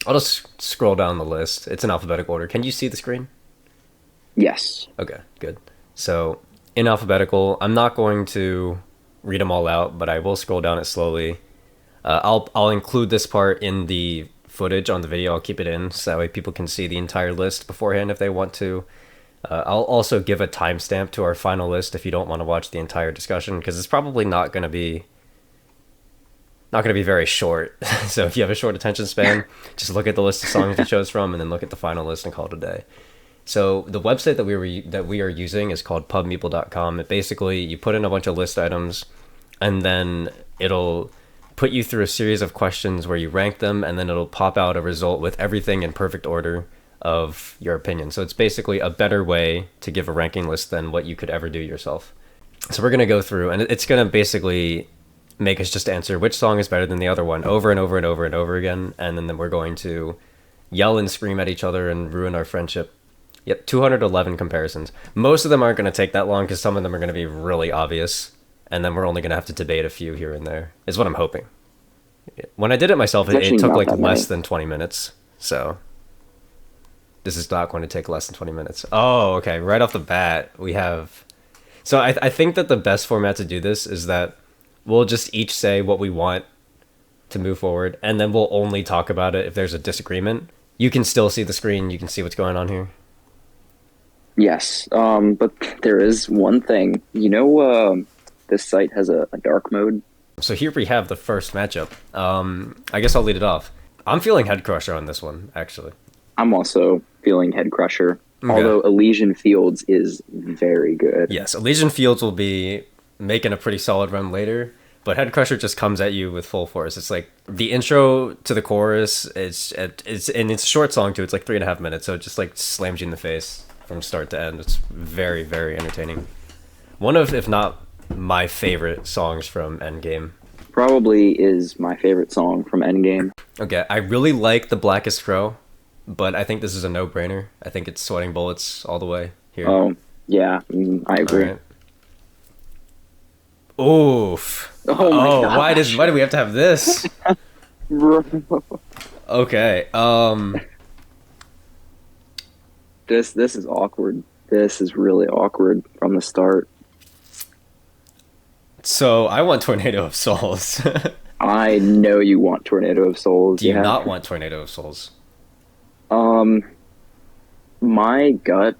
I'll just scroll down the list. It's in alphabetical order. Can you see the screen? Yes. Okay, good. So in alphabetical, I'm not going to read them all out, but I will scroll down it slowly. I'll include this part in the footage on the video. I'll keep it in so that way people can see the entire list beforehand if they want to. I'll also give a timestamp to our final list if you don't want to watch the entire discussion, because it's probably not going to be very short. So if you have a short attention span, just look at the list of songs you chose from, and then look at the final list and call it a day. So the website that we are using is called PubMeeple.com. It basically, you put in a bunch of list items, and then it'll put you through a series of questions where you rank them, and then it'll pop out a result with everything in perfect order of your opinion. So it's basically a better way to give a ranking list than what you could ever do yourself. So we're going to go through, and it's going to basically make us just answer which song is better than the other one over and over and over and over again, and then we're going to yell and scream at each other and ruin our friendship. Yep, 211 comparisons. Most of them aren't going to take that long because some of them are going to be really obvious, and then we're only going to have to debate a few here and there, is what I'm hoping. When I did it myself, it took like less than 20 minutes, so this is not going to take less than 20 minutes. Oh, okay, right off the bat, we have... So I think that the best format to do this is that we'll just each say what we want to move forward, and then we'll only talk about it if there's a disagreement. You can still see the screen, you can see what's going on here. Yes, but there is one thing. This site has a dark mode. So here we have the first matchup. I guess I'll lead it off. I'm feeling Head Crusher on this one, actually. I'm also feeling Head Crusher, Okay. although Elysian Fields is very good. Yes, Elysian Fields will be making a pretty solid run later, but Head Crusher just comes at you with full force. It's like the intro to the chorus, it's and it's a short song too. It's like 3.5 minutes, so it just like slams you in the face from start to end. It's very, very entertaining. One of, if not my favorite songs from Endgame. Probably is my favorite song from Endgame. Okay, I really like The Blackest Crow, but I think this is a no-brainer. I think it's Sweating Bullets all the way here. Oh, yeah, I agree. All right. Oof. Oh my gosh. Why do we have to have this? Bro. Okay. This is awkward. This is really awkward from the start. So I want Tornado of Souls. I know you want Tornado of Souls. Do you yeah. not want Tornado of Souls? My gut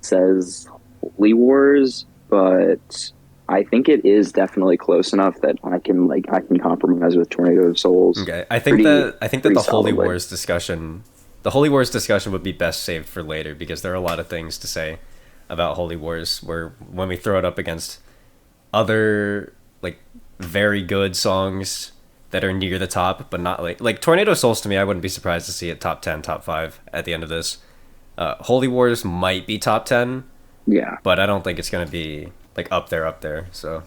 says Holy Wars, but I think it is definitely close enough that I can compromise with Tornado of Souls. Okay. I think that the Holy solidly. Wars discussion would be best saved for later, because there are a lot of things to say about Holy Wars where when we throw it up against other like very good songs that are near the top but not like Tornado of Souls, to me, I wouldn't be surprised to see it top 10, top 5 at the end of this. Holy Wars might be top 10, Yeah. but I don't think it's going to be like up there. So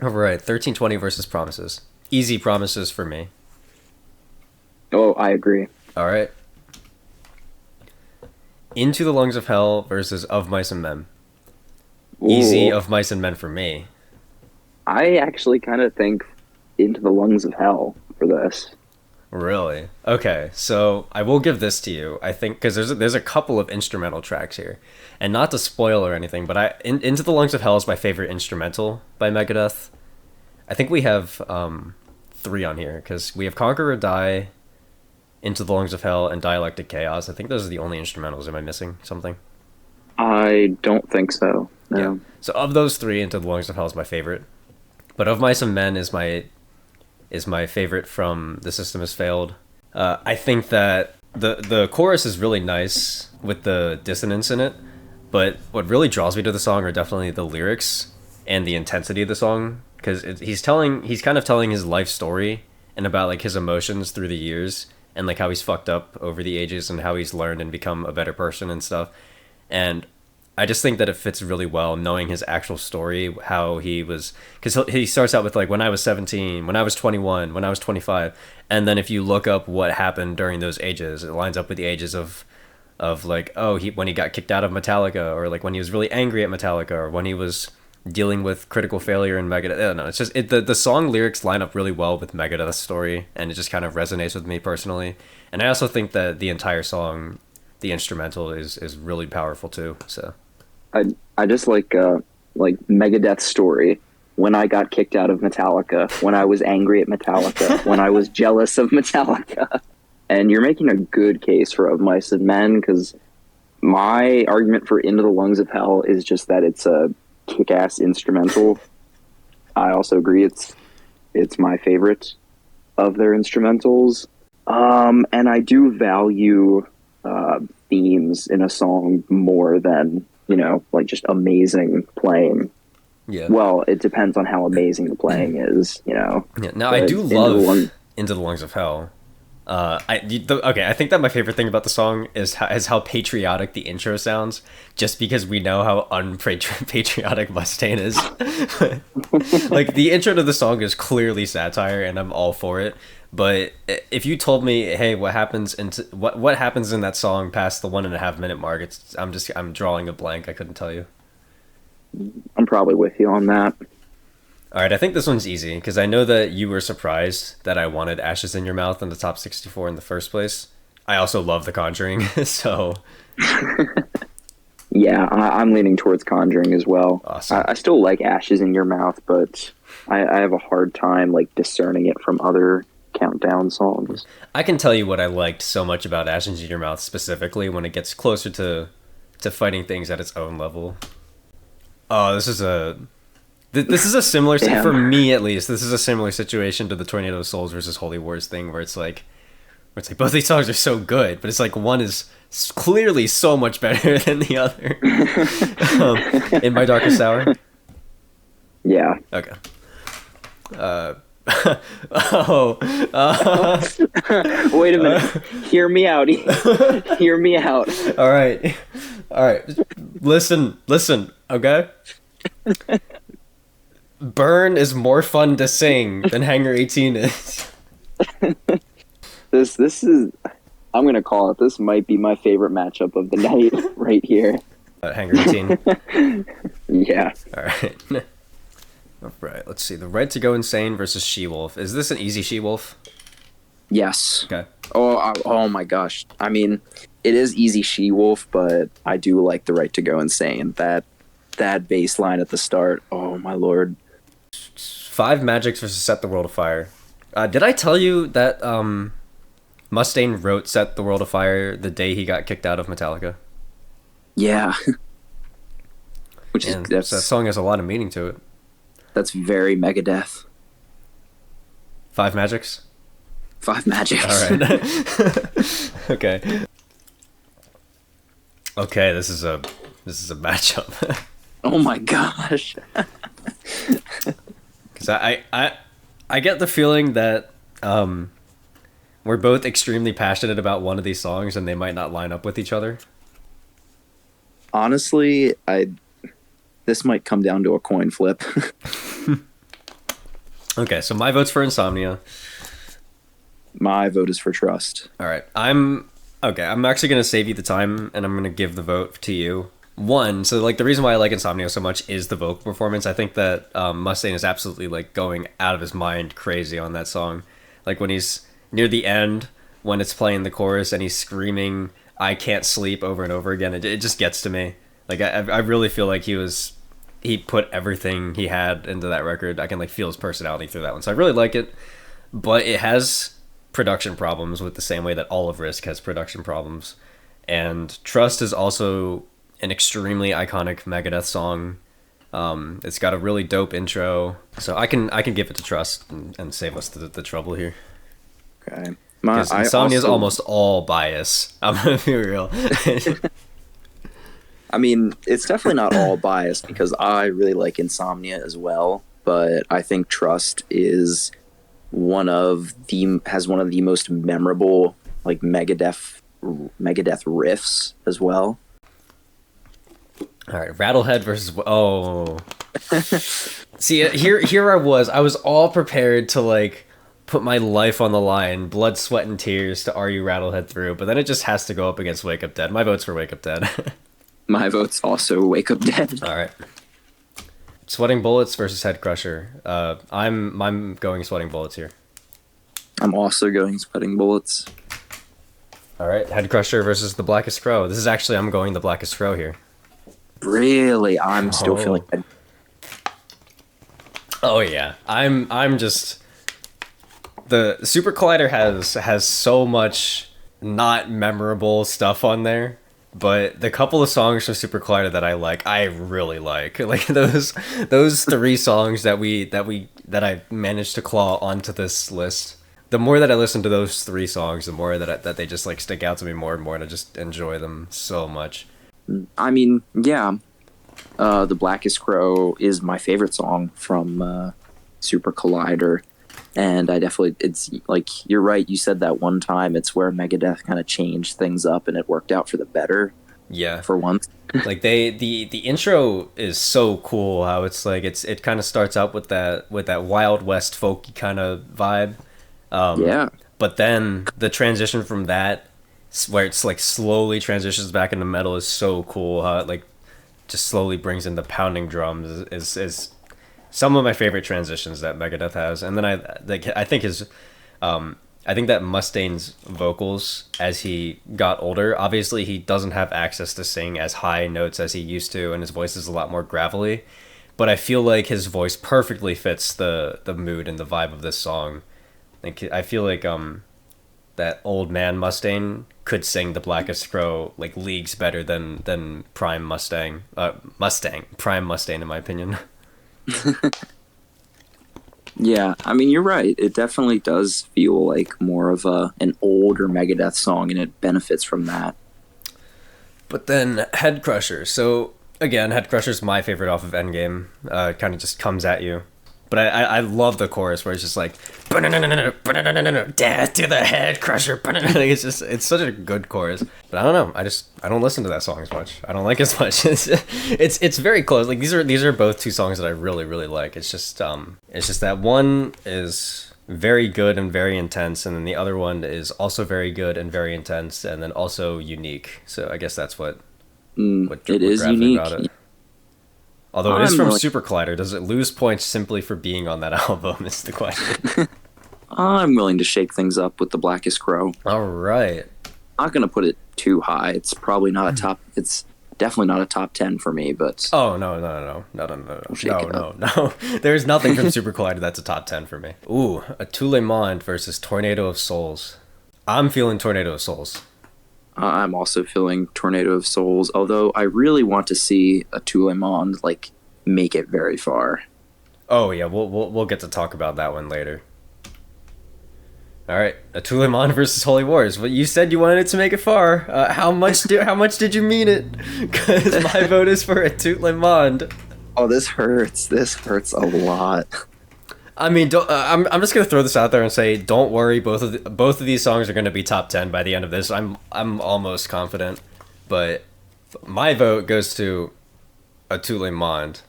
all right, 1320 versus Promises. Easy Promises for me. Oh, I agree. All right. Into the Lungs of Hell versus Of Mice and Men. Easy Ooh. Of Mice and Men for me. I actually kind of think Into the Lungs of Hell for this. Really? Okay, so I will give this to you. I think because there's a couple of instrumental tracks here, and not to spoil or anything, but Into the Lungs of Hell is my favorite instrumental by Megadeth. I think we have 3 on here because we have Conquer or Die, Into the Lungs of Hell, and Dialectic Chaos. I think those are the only instrumentals. Am I missing something? I don't think so. No. Yeah. So of those 3, Into the Lungs of Hell is my favorite, but Of Mice and Men is my favorite from The System Has Failed. I think that the chorus is really nice with the dissonance in it, but what really draws me to the song are definitely the lyrics and the intensity of the song, because he's kind of telling his life story and about like his emotions through the years and like how he's fucked up over the ages and how he's learned and become a better person and stuff. And I just think that it fits really well knowing his actual story, how he was, because he starts out with like, when I was 17, when I was 21, when I was 25. And then if you look up what happened during those ages, it lines up with the ages of like, when he got kicked out of Metallica, or like when he was really angry at Metallica, or when he was dealing with critical failure in Megadeth. I don't know. It's just the song lyrics line up really well with Megadeth's story, and it just kind of resonates with me personally. And I also think that the entire song, the instrumental, is really powerful too. So I just like Megadeth's story. When I got kicked out of Metallica, when I was angry at Metallica, when I was jealous of Metallica. And you're making a good case for Of Mice and Men, because my argument for Into the Lungs of Hell is just that it's a kick-ass instrumental. I also agree it's my favorite of their instrumentals. And I do value themes in a song more than, like just amazing playing. yeah, Well, it depends on how amazing the playing is, yeah. Now I But do love Into the Lungs of Hell. Okay, I think that my favorite thing about the song is how patriotic the intro sounds, just because we know how unpatriotic Mustaine is. Like, the intro to the song is clearly satire, and I'm all for it. But if you told me, hey, what happens in that song past the 1.5 minute mark, I'm drawing a blank. I couldn't tell you. I'm probably with you on that. All right, I think this one's easy, because I know that you were surprised that I wanted Ashes in Your Mouth in the top 64 in the first place. I also love The Conjuring, so... Yeah, I'm leaning towards Conjuring as well. Awesome. I still like Ashes in Your Mouth, but I have a hard time like discerning it from other Countdown songs. I can tell you what I liked so much about Ashes in Your Mouth specifically when it gets closer to fighting things at its own level. Oh, this is a similar for me at least. This is a similar situation to the Tornado of Souls versus Holy Wars thing, where it's like both these songs are so good, but it's like one is clearly so much better than the other. In My Darkest Hour. Yeah. Okay. Wait a minute. Hear me out. Hear me out. All right. Listen. Okay. Burn is more fun to sing than Hangar 18 is. This is. I'm gonna call it. This might be my favorite matchup of the night right here. Hangar 18. Yeah. All right. All right. Let's see. The Right to Go Insane versus She-Wolf. Is this an easy She-Wolf? Yes. Okay. Oh my gosh. I mean, it is easy She-Wolf, but I do like The Right to Go Insane. That bass line at the start. Oh my lord. Five Magics versus Set the World Afire. Did I tell you that Mustaine wrote Set the World Afire the day he got kicked out of Metallica? Yeah. That song has a lot of meaning to it. That's very Megadeth. Five Magics? Five Magics. All right. Okay. Okay, this is a matchup. Oh my gosh. Because I get the feeling that we're both extremely passionate about one of these songs, and they might not line up with each other. Honestly, this might come down to a coin flip. Okay, so my vote's for Insomnia. My vote is for Trust. All right, I'm actually gonna save you the time, and I'm gonna give the vote to you. One, so like the reason why I like Insomnia so much is the vocal performance. I think that Mustaine is absolutely like going out of his mind crazy on that song. Like when he's near the end, when it's playing the chorus and he's screaming "I can't sleep" over and over again, it just gets to me. Like I really feel like he put everything he had into that record. I can like feel his personality through that one. So I really like it, but it has production problems with the same way that All of Risk has production problems. And Trust is also an extremely iconic Megadeth song. It's got a really dope intro, so I can give it to Trust and save us the trouble here. Okay. Because Insomnia is almost all bias. I'm gonna be real. I mean, it's definitely not all biased because I really like Insomnia as well, but I think Trust is has one of the most memorable like Megadeth riffs as well. All right, Rattlehead versus See, here I was all prepared to like put my life on the line, blood, sweat, and tears to argue Rattlehead through, but then it just has to go up against Wake Up Dead. My vote's for Wake Up Dead. My vote's also Wake Up Dead. All right. Sweating Bullets versus Head Crusher. I'm going Sweating Bullets here. I'm also going Sweating Bullets. All right, Head Crusher versus the Blackest Crow. This is actually I'm going the Blackest Crow here. Really, I'm still feeling. Oh. Oh yeah, I'm just the Super Collider has so much not memorable stuff on there, but the couple of songs from Super Collider that I really like. Like those three songs that I managed to claw onto this list. The more that I listen to those three songs, the more that they just like stick out to me more and more, and I just enjoy them so much. I mean, yeah, The Blackest Crow is my favorite song from Super Collider. And I definitely, it's like, you're right, you said that one time, it's where Megadeth kind of changed things up and it worked out for the better. Yeah. For once. Like the intro is so cool how it's like it kind of starts out with that Wild West folky kind of vibe. Yeah. But then the transition from that where it's like slowly transitions back into metal is so cool how it like just slowly brings in the pounding drums is some of my favorite transitions that Megadeth has. And then I think I think that Mustaine's vocals as he got older, obviously he doesn't have access to sing as high notes as he used to, and his voice is a lot more gravelly. But I feel like his voice perfectly fits the mood and the vibe of this song. Like I feel like that old man Mustaine could sing The Blackest Crow like leagues better than Prime Prime Mustaine in my opinion. Yeah, I mean, you're right. It definitely does feel like more of an older Megadeth song, and it benefits from that. But then Head Crusher. So again, Head Crusher's my favorite off of Endgame. It kind of just comes at you. But I love the chorus where it's just like death to the Head Crusher. It's such a good chorus. But I don't know. I don't listen to that song as much. I don't like it as much. It's very close. Like these are both two songs that I really really like. It's just that one is very good and very intense, and then the other one is also very good and very intense, and then also unique. So I guess that's what it is unique. About it. Although it is from Super Collider, does it lose points simply for being on that album is the question. I'm willing to shake things up with The Blackest Crow. All right. I'm not going to put it too high. It's probably not a top... It's definitely not a top 10 for me, but... Oh, no. There's nothing from Super Collider that's a top 10 for me. Ooh, a Tout Le Monde versus Tornado of Souls. I'm feeling Tornado of Souls. I'm also feeling Tornado of Souls, although I really want to see a Tout Le Monde like make it very far. Oh yeah, we'll get to talk about that one later. All right, a Tout Le Monde versus Holy Wars. But you said you wanted it to make it far. How much did you mean it? Because my vote is for a Tout Le Monde. Oh, this hurts. This hurts a lot. I mean, I'm just gonna throw this out there and say, don't worry. Both of these songs are gonna be top 10 by the end of this. I'm almost confident, but my vote goes to a Tout Le Monde.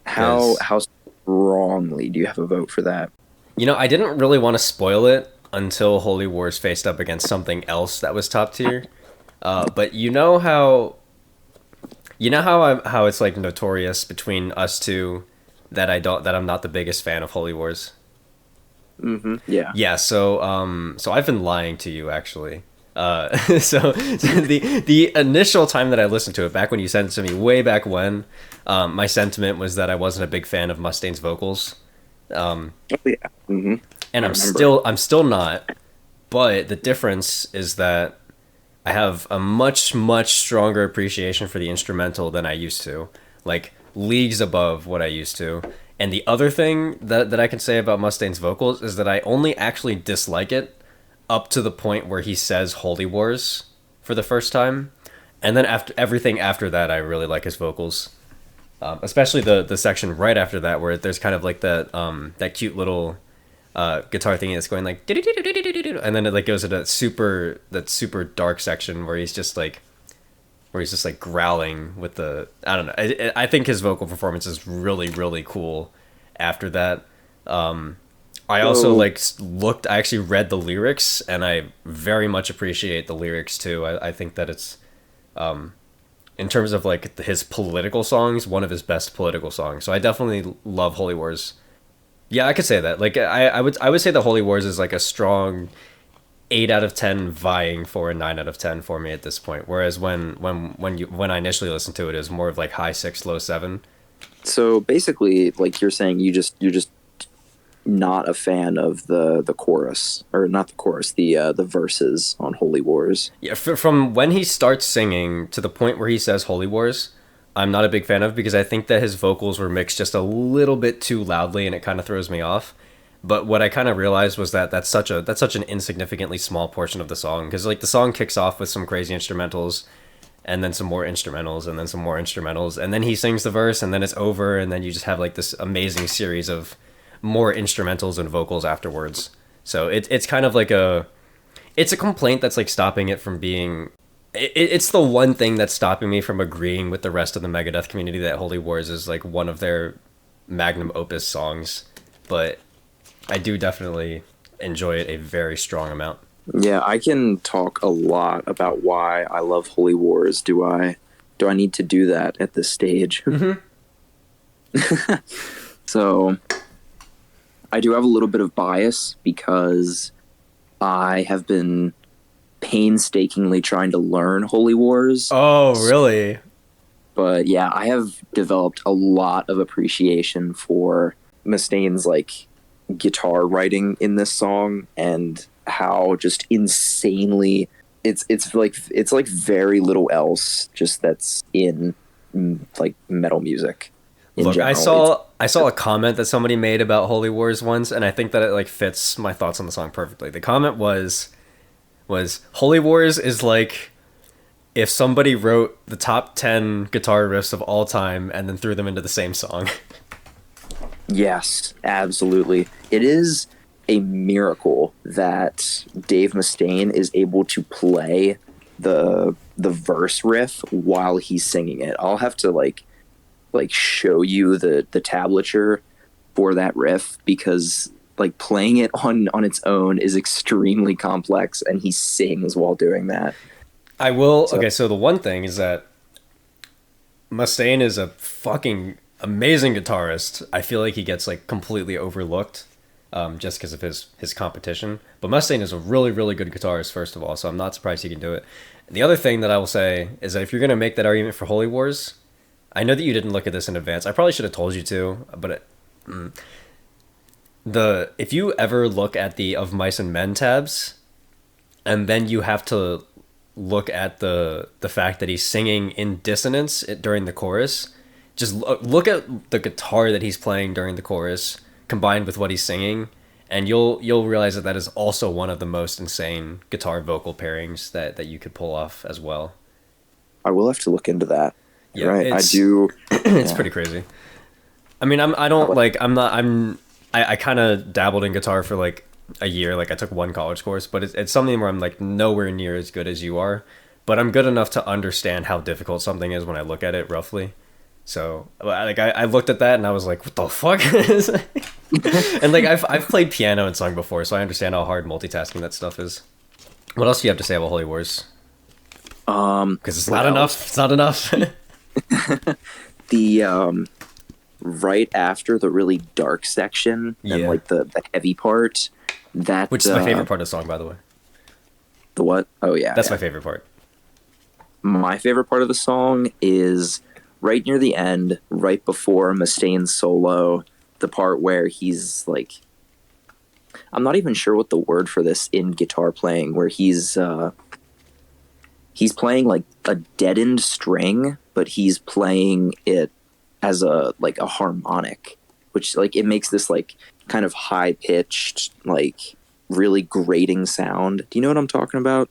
How strongly do you have a vote for that? You know, I didn't really want to spoil it until Holy Wars faced up against something else that was top tier. But you know how it's like notorious between us two that I'm not the biggest fan of Holy Wars. Mm-hmm. Yeah. Yeah. So I've been lying to you actually. So the initial time that I listened to it, back when you sent it to me, way back when, my sentiment was that I wasn't a big fan of Mustaine's vocals. Oh yeah. Mm-hmm. And I'm still not. But the difference is that I have a much stronger appreciation for the instrumental than I used to. Like leagues above what I used to. And the other thing that I can say about Mustaine's vocals is that I only actually dislike it up to the point where he says Holy Wars for the first time. And then after everything after that, I really like his vocals. Especially the section right after that where there's kind of like that cute little guitar thing that's going like and then it like goes to that super dark section where he's just like growling with the, I don't know. I think his vocal performance is really cool after that. I also I actually read the lyrics, and I very much appreciate the lyrics too. I think that it's in terms of like his political songs, one of his best political songs. So I definitely love Holy Wars. Yeah, I could say that. Like I would say that Holy Wars is like a strong 8 out of 10, vying for a 9 out of 10 for me at this point. Whereas when I initially listened to it, it was more of like high 6, low 7. So basically, like you're saying, you're just not a fan of the chorus, or not the chorus, the verses on Holy Wars. Yeah, from when he starts singing to the point where he says Holy Wars, I'm not a big fan of, because I think that his vocals were mixed just a little bit too loudly, and it kind of throws me off. But what I kind of realized was that that's such an insignificantly small portion of the song, because like the song kicks off with some crazy instrumentals, and then some more instrumentals, and then some more instrumentals, and then he sings the verse, and then it's over, and then you just have like this amazing series of more instrumentals and vocals afterwards. So it's kind of like it's a complaint that's like stopping it from being. It's the one thing that's stopping me from agreeing with the rest of the Megadeth community that Holy Wars is like one of their magnum opus songs, but I do definitely enjoy it a very strong amount. Yeah, I can talk a lot about why I love Holy Wars. Do I need to do that at this stage? Mm-hmm. So I do have a little bit of bias because I have been painstakingly trying to learn Holy Wars. Oh, really? But yeah, I have developed a lot of appreciation for Mustaine's like guitar writing in this song, and how just insanely it's like very little else just that's in like metal music. Look, general. I saw a comment that somebody made about Holy Wars once, and I think that it like fits my thoughts on the song perfectly. The comment was Holy Wars is like if somebody wrote the top 10 guitar riffs of all time and then threw them into the same song. Yes, absolutely. It is a miracle that Dave Mustaine is able to play the verse riff while he's singing it. I'll have to like show you the tablature for that riff, because like playing it on its own is extremely complex, and he sings while doing that. I will. Okay, so the one thing is that Mustaine is a fucking amazing guitarist. I feel like he gets like completely overlooked just because of his competition. But Mustaine is a really, really good guitarist, first of all, so I'm not surprised he can do it. And the other thing that I will say is that if you're going to make that argument for Holy Wars, I know that you didn't look at this in advance. I probably should have told you to, but if you ever look at the Of Mice and Men tabs, and then you have to look at the fact that he's singing in dissonance during the chorus, just look at the guitar that he's playing during the chorus combined with what he's singing, and you'll realize that is also one of the most insane guitar vocal pairings that you could pull off as well. I will have to look into that. Yeah, right. I do. It's pretty crazy. I mean, I kind of dabbled in guitar for like a year. Like I took one college course, but it's something where I'm like nowhere near as good as you are, but I'm good enough to understand how difficult something is when I look at it roughly. So like I looked at that and I was like, what the fuck? And like I've played piano and sung before, so I understand how hard multitasking that stuff is. What else do you have to say about Holy Wars? Because it's not enough. It's not enough. The right after the really dark section and like the heavy part, which is my favorite part of the song, by the way. The what? Oh yeah, that's my favorite part. My favorite part of the song is right near the end, right before Mustaine's solo, the part where he's like, I'm not even sure what the word for this in guitar playing, where he's playing like a deadened string, but he's playing it as a harmonic, which like it makes this like kind of high pitched, like really grating sound. Do you know what I'm talking about?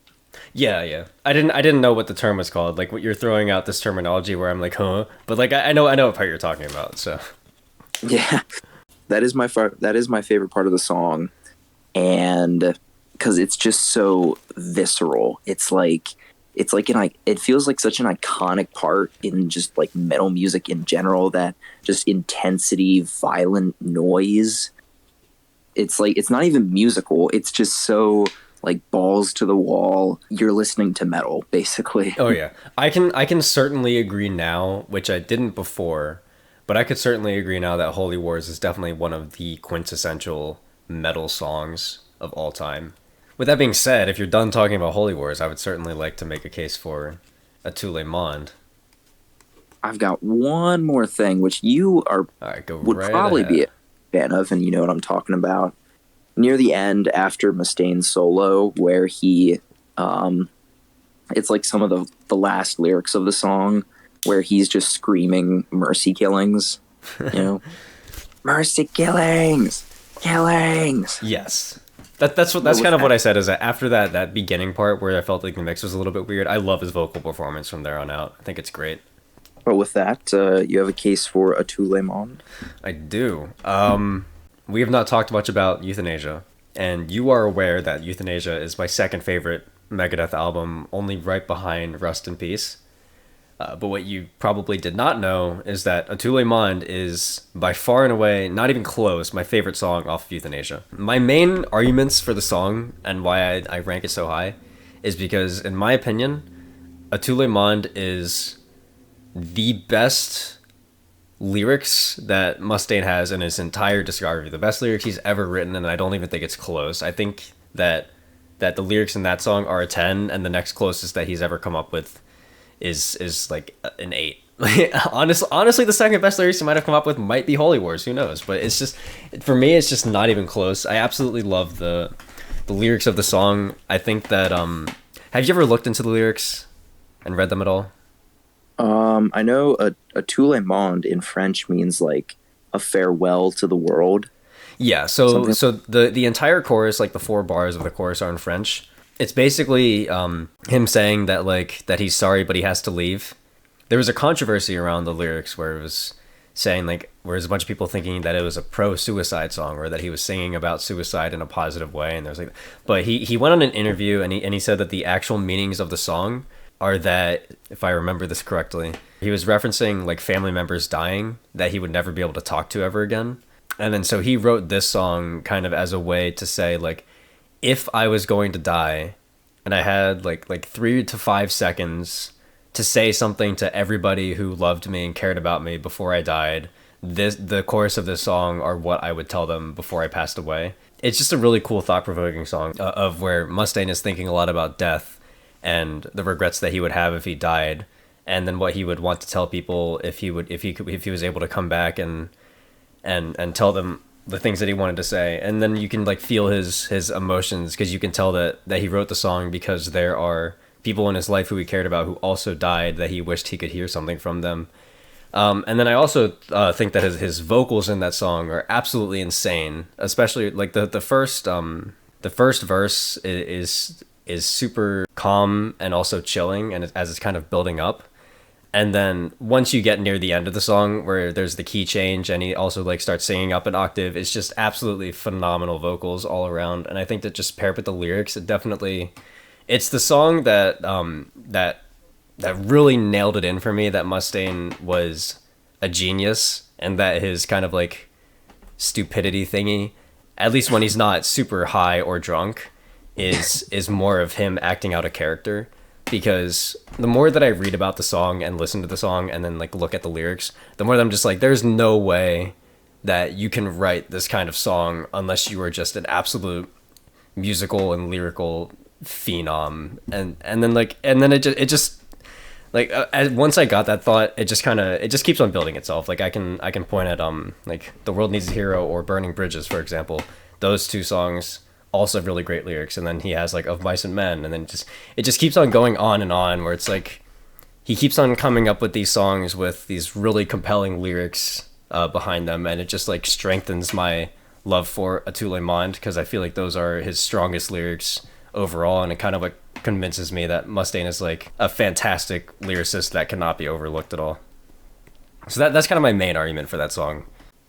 Yeah. I didn't know what the term was called. Like what you're throwing out this terminology where I'm like, huh? But like I know what part you're talking about. So yeah, that is my favorite part of the song, and because it's just so visceral. It feels like such an iconic part in just like metal music in general, that just intensity, violent noise. It's like, it's not even musical. It's just so like balls to the wall. You're listening to metal, basically. Oh yeah, I can certainly agree now, which I didn't before, but I could certainly agree now that Holy Wars is definitely one of the quintessential metal songs of all time. With that being said, if you're done talking about Holy Wars, I would certainly like to make a case for a Tule Monde. I've got one more thing, which you are All right, go would right probably be a ahead. fan of, and you know what I'm talking about. Near the end, after Mustaine's solo, where it's like some of the last lyrics of the song, where he's just screaming mercy killings, you know, mercy killings, killings. Yes. That's But that's with kind of that, what I said is that after that beginning part where I felt like the mix was a little bit weird, I love his vocal performance from there on out. I think it's great. you have a case for a Tule Monde. I do. We have not talked much about Euthanasia, and you are aware that Euthanasia is my second favorite Megadeth album, only right behind Rust in Peace. But what you probably did not know is that Atule Monde is by far and away, not even close, my favorite song off of Euthanasia. My main arguments for the song and why I rank it so high is because, in my opinion, Atule Monde is the best lyrics that Mustaine has in his entire discography. The best lyrics he's ever written, and I don't even think it's close. I think that the lyrics in that song are a 10, and the next closest that he's ever come up with is like an 8. Honestly, the second best lyrics he might have come up with might be Holy Wars. Who knows? But it's just, for me, it's just not even close. I absolutely love the lyrics of the song. I think that have you ever looked into the lyrics and read them at all? I know a Tule Monde in French means like a farewell to the world. Yeah, so Something. the entire chorus, like the 4 bars of the chorus, are in French. It's basically him saying that that he's sorry, but he has to leave. There was a controversy around the lyrics where it was saying where there's a bunch of people thinking that it was a pro-suicide song or that he was singing about suicide in a positive way, and there's but he went on an interview and he said that the actual meanings of the song are that, if I remember this correctly, he was referencing family members dying that he would never be able to talk to ever again. And then so he wrote this song kind of as a way to say if I was going to die and I had like 3 to 5 seconds to say something to everybody who loved me and cared about me before I died, the chorus of this song are what I would tell them before I passed away. It's just a really cool, thought-provoking song of where Mustaine is thinking a lot about death and the regrets that he would have if he died, and then what he would want to tell people if he was able to come back and tell them the things that he wanted to say. And then you can feel his emotions, because you can tell that he wrote the song because there are people in his life who he cared about who also died, that he wished he could hear something from them. And then I also think that his vocals in that song are absolutely insane, especially the first verse is super calm and also chilling, and as it's kind of building up. And then once you get near the end of the song where there's the key change and he also starts singing up an octave, it's just absolutely phenomenal vocals all around. And I think that just paired with the lyrics, it's the song that that really nailed it in for me, that Mustaine was a genius and that his kind of stupidity thingy, at least when he's not super high or drunk, is more of him acting out a character. Because the more that I read about the song and listen to the song and then look at the lyrics, the more that I'm just there's no way that you can write this kind of song unless you are just an absolute musical and lyrical phenom. And then it just once I got that thought, it just keeps on building itself. I can point at The World Needs a Hero or Burning Bridges, for example. Those 2 songs also have really great lyrics, and then he has Of Mice and Men, and then it just keeps on going on and on, where it's he keeps on coming up with these songs with these really compelling lyrics behind them, and it just strengthens my love for Atule Monde, because I feel those are his strongest lyrics overall, and it kind of convinces me that Mustaine is a fantastic lyricist that cannot be overlooked at all. So that's kind of my main argument for that song.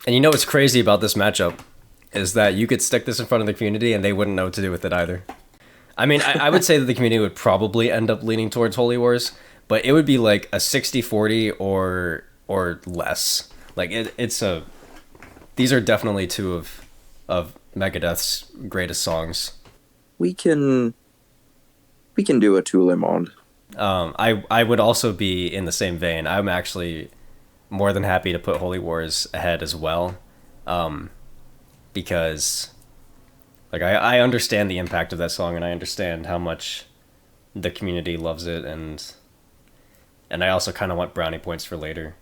And what's crazy about this matchup is that you could stick this in front of the community and they wouldn't know what to do with it either. I mean, I would say that the community would probably end up leaning towards Holy Wars, but it would be a 60-40 or less. These are definitely 2 of Megadeth's greatest songs. we can do a tout le monde. I would also be in the same vein. I'm actually more than happy to put Holy Wars ahead as well, because like I understand the impact of that song, and I understand how much the community loves it, and I also kind of want brownie points for later.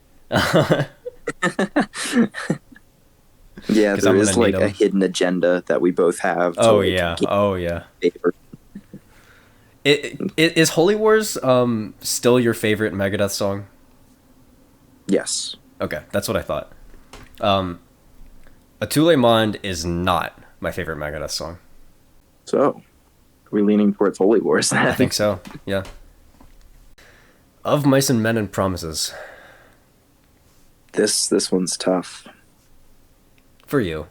Yeah, 'Cause there I'm is gonna need like a 'em. hidden agenda that we both have. To, Oh like, yeah, get oh yeah. favor. It is Holy Wars still your favorite Megadeth song? Yes. Okay, that's what I thought. A Tout Le Monde is not my favorite Megadeth song. So, are we leaning towards Holy Wars then? I think so. Yeah. Of Mice and Men and Promises This one's tough. for you.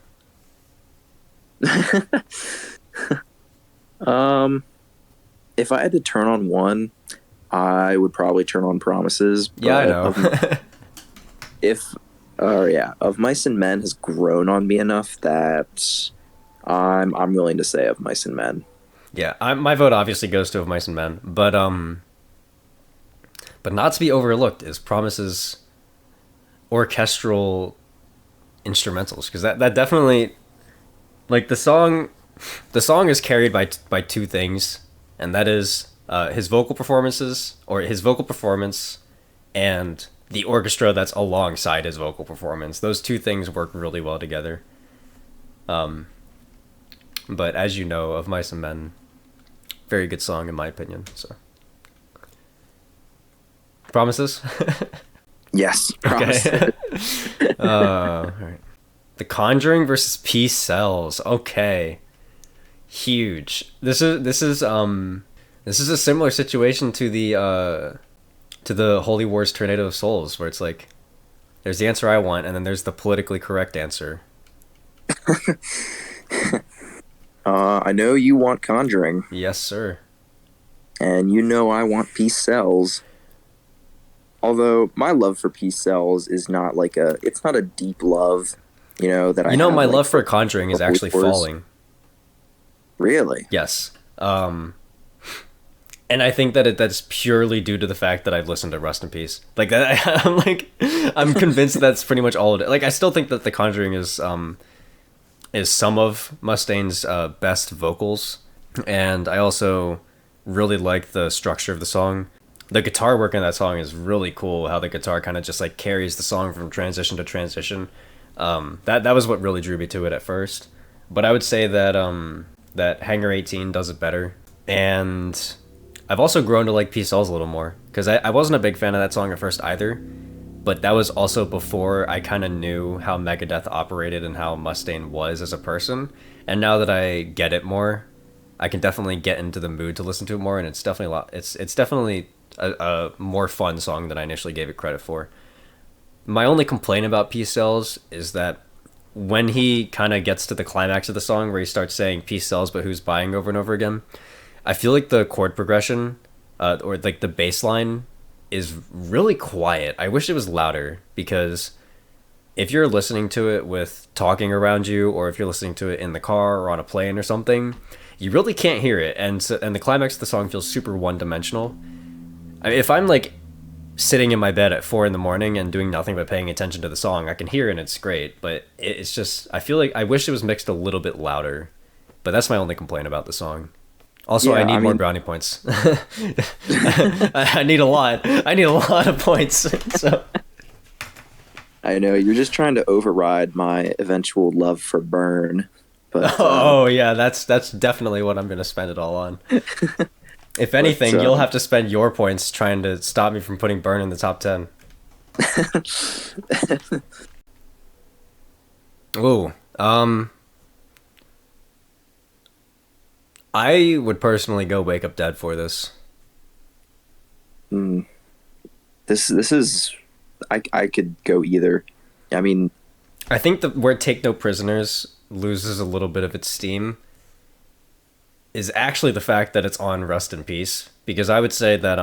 If I had to turn on one, I would probably turn on Promises. Yeah, I but know. Of Mice and Men has grown on me enough that I'm willing to say Of Mice and Men. Yeah, my vote obviously goes to Of Mice and Men, but not to be overlooked is Promises orchestral instrumentals, because that definitely, like, the song is carried by two things, and that is his vocal performance and the orchestra that's alongside his vocal performance. Those two things work really well together. But as you know, Of Mice and Men, very good song in my opinion. So, Promises. Yes, Okay. Promises. All right. The Conjuring versus Peace Sells. Okay. Huge. This is a similar situation to the Holy Wars Tornado of Souls, where it's like there's the answer I want, and then there's the politically correct answer. I know you want Conjuring, Yes, sir. and you know I want Peace Sells. Although my love for Peace Sells is not like it's not a deep love, that I. You know, have, my like, love for Conjuring is Holy actually Wars. falling. Really? Yes. And I think that that's purely due to the fact that I've listened to Rust in Peace. Like that, I'm convinced that's pretty much all of it. Like, I still think that The Conjuring is some of Mustaine's best vocals, and I also really like the structure of the song. The guitar work in that song is really cool. How the guitar kind of just like carries the song from transition to transition. That was what really drew me to it at first. But I would say that that Hangar 18 does it better, and I've also grown to like Peace Sells a little more, because I wasn't a big fan of that song at first either, but that was also before I kind of knew how Megadeth operated and how Mustaine was as a person. And now that I get it more, I can definitely get into the mood to listen to it more, and it's definitely it's definitely a more fun song than I initially gave it credit for. My only complaint about Peace Sells is that when he kind of gets to the climax of the song where he starts saying "Peace sells, but who's buying" over and over again, I feel like the chord progression, or like the bass line, is really quiet. I wish it was louder, because if you're listening to it with talking around you, or if you're listening to it in the car or on a plane or something, you really can't hear it. And the climax of the song feels super one-dimensional. I mean, if I'm like sitting in my bed at 4 a.m. and doing nothing but paying attention to the song, I can hear it and it's great. But it's just, I feel like I wish it was mixed a little bit louder. But that's my only complaint about the song. Also, Yeah, I need more brownie points. I need a lot. I need a lot of points. So. I know you're just trying to override my eventual love for Burn. But Oh yeah, that's definitely what I'm gonna spend it all on. If anything, you'll have to spend your points trying to stop me from putting Burn in the top 10. Ooh, I would personally go Wake Up Dead for this. This is I could go either. I mean, I think that where Take No Prisoners loses a little bit of its steam is actually the fact that it's on Rust in Peace, because I would say that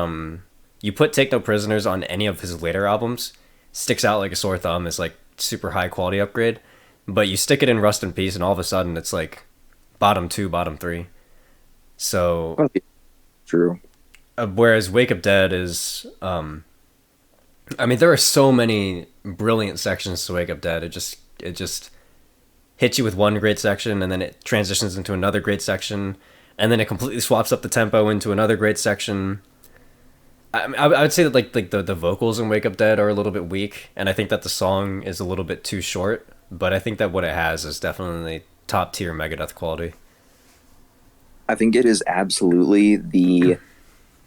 you put Take No Prisoners on any of his later albums, sticks out like a sore thumb, is like super high quality upgrade, but you stick it in Rust in Peace and all of a sudden it's like bottom 2, bottom 3. So, True. whereas Wake Up Dead is, I mean, there are so many brilliant sections to Wake Up Dead. It just hits you with one great section, and then it transitions into another great section, and then it completely swaps up the tempo into another great section. I would say that like the vocals in Wake Up Dead are a little bit weak, and I think that the song is a little bit too short. But I think that what it has is definitely top tier Megadeth quality. I think it is absolutely the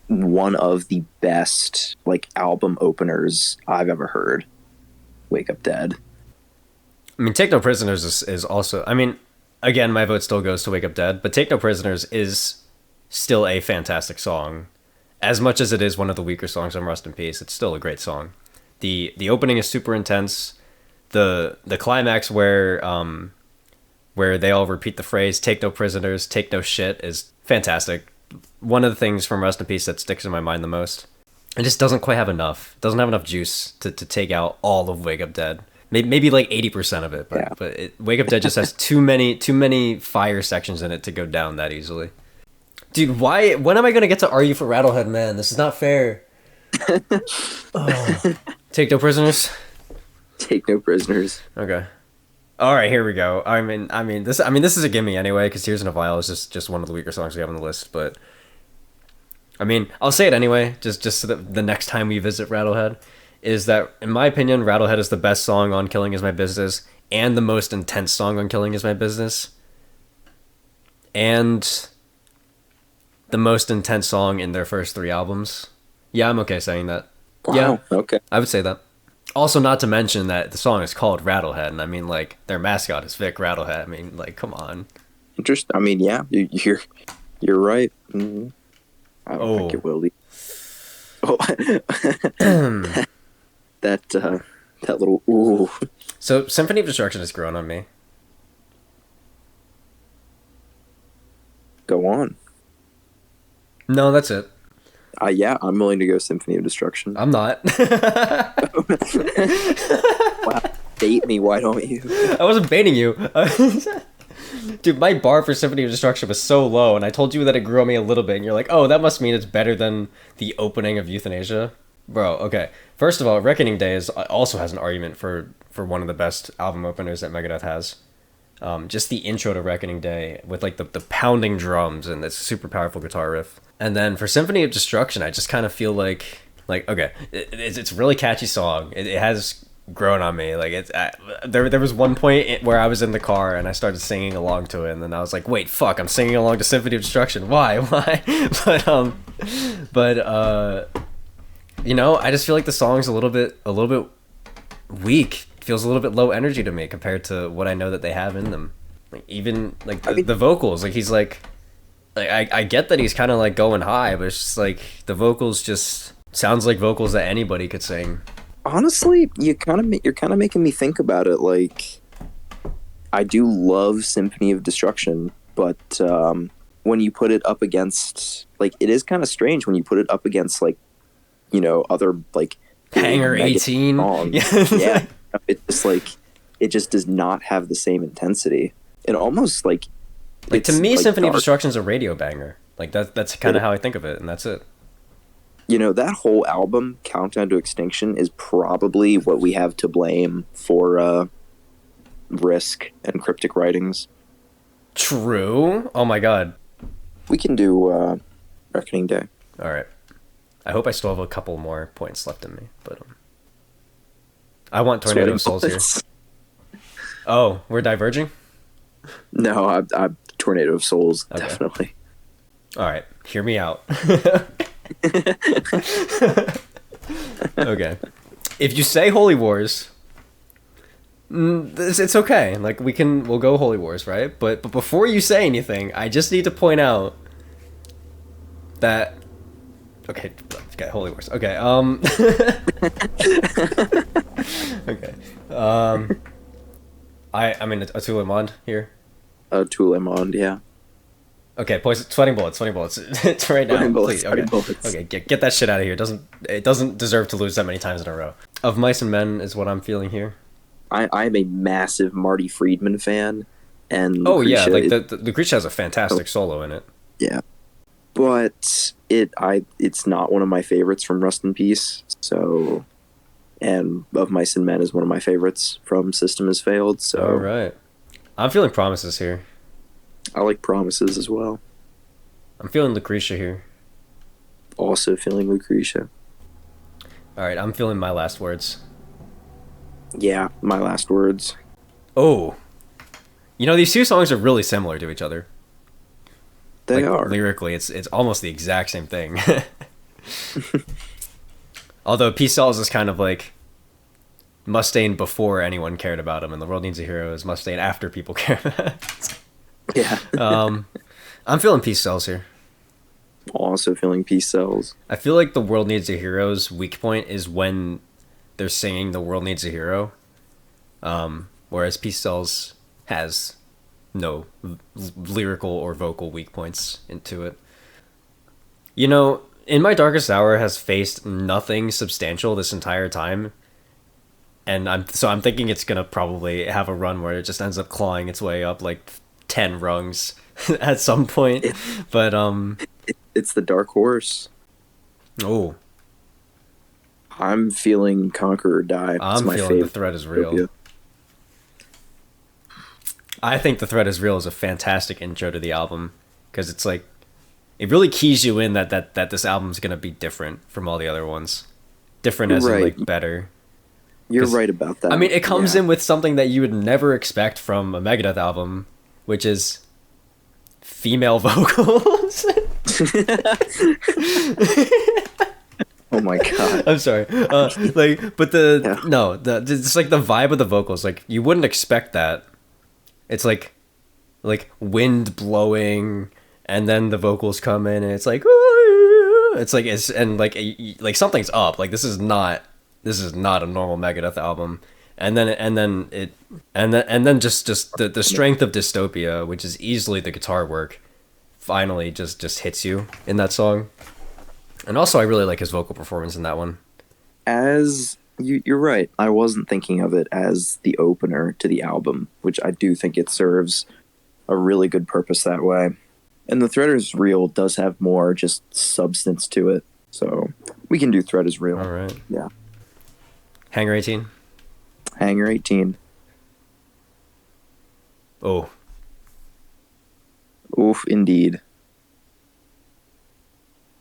one of the best like album openers I've ever heard. Wake Up Dead. I mean, Take No Prisoners is also. I mean, again, my vote still goes to Wake Up Dead, but Take No Prisoners is still a fantastic song. As much as it is one of the weaker songs on Rust in Peace, it's still a great song. The opening is super intense. The climax where they all repeat the phrase "Take no prisoners, take no shit" is fantastic. One of the things from Rust in Peace that sticks in my mind the most. It just doesn't quite have enough. It doesn't have enough juice to take out all of Wake Up Dead. Maybe like 80% of it, but Yeah. Wake Up Dead just has too many fire sections in it to go down that easily. Dude, why? When am I gonna get to Are You for Rattlehead, man? This is not fair. Oh. Take No Prisoners. Take No Prisoners. Okay. All right, here we go. I mean, this is a gimme anyway, because Tears in a Vial is just one of the weaker songs we have on the list. But I mean, I'll say it anyway, just so that the next time we visit Rattlehead, is that in my opinion, Rattlehead is the best song on Killing Is My Business, and the most intense song on Killing Is My Business, and the most intense song in their first 3 albums. Yeah, I'm okay saying that. Wow. Yeah, Okay. I would say that. Also, not to mention that the song is called Rattlehead, and I mean, like, their mascot is Vic Rattlehead. I mean, like, come on. Interesting. I mean, yeah, you're right. Mm-hmm. I don't think it will be. Oh, that little ooh. So, Symphony of Destruction has grown on me. Go on. No, that's it. Yeah, I'm willing to go Symphony of Destruction. I'm not. Wow. Bait me, why don't you? I wasn't baiting you. Dude, my bar for Symphony of Destruction was so low, and I told you that it grew on me a little bit, and you're like, oh, that must mean it's better than the opening of Euthanasia. Bro, okay. First of all, Reckoning Day also has an argument for one of the best album openers that Megadeth has. Just the intro to Reckoning Day with like the pounding drums and this super powerful guitar riff. And then for Symphony of Destruction, I just kind of feel like okay, it's a really catchy song. It has grown on me. Like there was one point where I was in the car and I started singing along to it, and then I was like, wait, fuck, I'm singing along to Symphony of Destruction. Why? But you know, I just feel like the song's a little bit weak. It feels a little bit low energy to me compared to what I know that they have in them. Like even like the vocals, like he's like I get that he's kind of like going high, but it's just like the vocals just sounds like vocals that anybody could sing. Honestly, you're kind of making me think about it. Like, I do love Symphony of Destruction, but when you put it up against, like, it is kind of strange when you put it up against, like, you know, other like Hangar 18. Yeah, it's just like it just does not have the same intensity. It almost like to me, like Symphony of dark. Destruction is a radio banger. Like that's kind of how I think of it, and that's it. You know, that whole album, Countdown to Extinction, is probably what we have to blame for Risk and Cryptic Writings. True. Oh my god. We can do Reckoning Day. All right. I hope I still have a couple more points left in me, but I want Tornado of Souls here. Oh, we're diverging? No, I Tornado of Souls, Okay. definitely. All right, hear me out. Okay. If you say Holy Wars, it's okay. Like we'll go Holy Wars, right? But before you say anything, I just need to point out that okay, Holy Wars. Okay. Okay. I mean Atula Mond here. Tule Mond, yeah. Okay, poison, sweating bullets. It's right now. Sweating bullets, Please, okay. sweating bullets. Okay, get that shit out of here. It doesn't deserve to lose that many times in a row. Of Mice and Men is what I'm feeling here. I'm a massive Marty Friedman fan, and Oh yeah, Lucretia like the Lucretia has a fantastic solo in it. yeah, but it's not one of my favorites from Rust in Peace. So, and Of Mice and Men is one of my favorites from System Has Failed. So, All right. I'm feeling Promises here. I like Promises as well. I'm feeling Lucretia here. Also feeling Lucretia. All right, I'm feeling My Last Words. Yeah, My Last Words. Oh. You know, these two songs are really similar to each other. They Like, are. lyrically, it's almost the exact same thing. Although Peace Sells is kind of like Mustaine before anyone cared about him, and The World Needs a Hero is Mustaine after people care about him. Yeah. I'm feeling Peace Sells here. Also feeling Peace Sells. I feel like The World Needs a Hero's weak point is when they're singing The World Needs a Hero, whereas Peace Sells has no lyrical or vocal weak points into it. You know, In My Darkest Hour has faced nothing substantial this entire time, and I'm thinking it's gonna probably have a run where it just ends up clawing its way up like 10 rungs at some point. But It's the dark horse. oh, I'm feeling Conquer or Die. It's I'm my feeling favorite. The Threat Is Real. Utopia. I think The Threat Is Real is a fantastic intro to the album because it's like it really keys you in that this album's gonna be different from all the other ones. Different as in Right. like better. You're 'Cause, right about that. I mean, it comes Yeah. in with something that you would never expect from a Megadeth album, which is female vocals. Oh my god. I'm sorry. But it's like the vibe of the vocals. Like you wouldn't expect that. It's like wind blowing, and then the vocals come in, and it's like like something's up. Like this is not a normal Megadeth album. And then just the strength of Dystopia, which is easily the guitar work, finally just hits you in that song. And also, I really like his vocal performance in that one. You're right. I wasn't thinking of it as the opener to the album, which I do think it serves a really good purpose that way. And The Threat Is Real does have more just substance to it. So we can do Threat Is Real. All right. Yeah. Hangar 18. Hangar 18. Oh, Oof, indeed.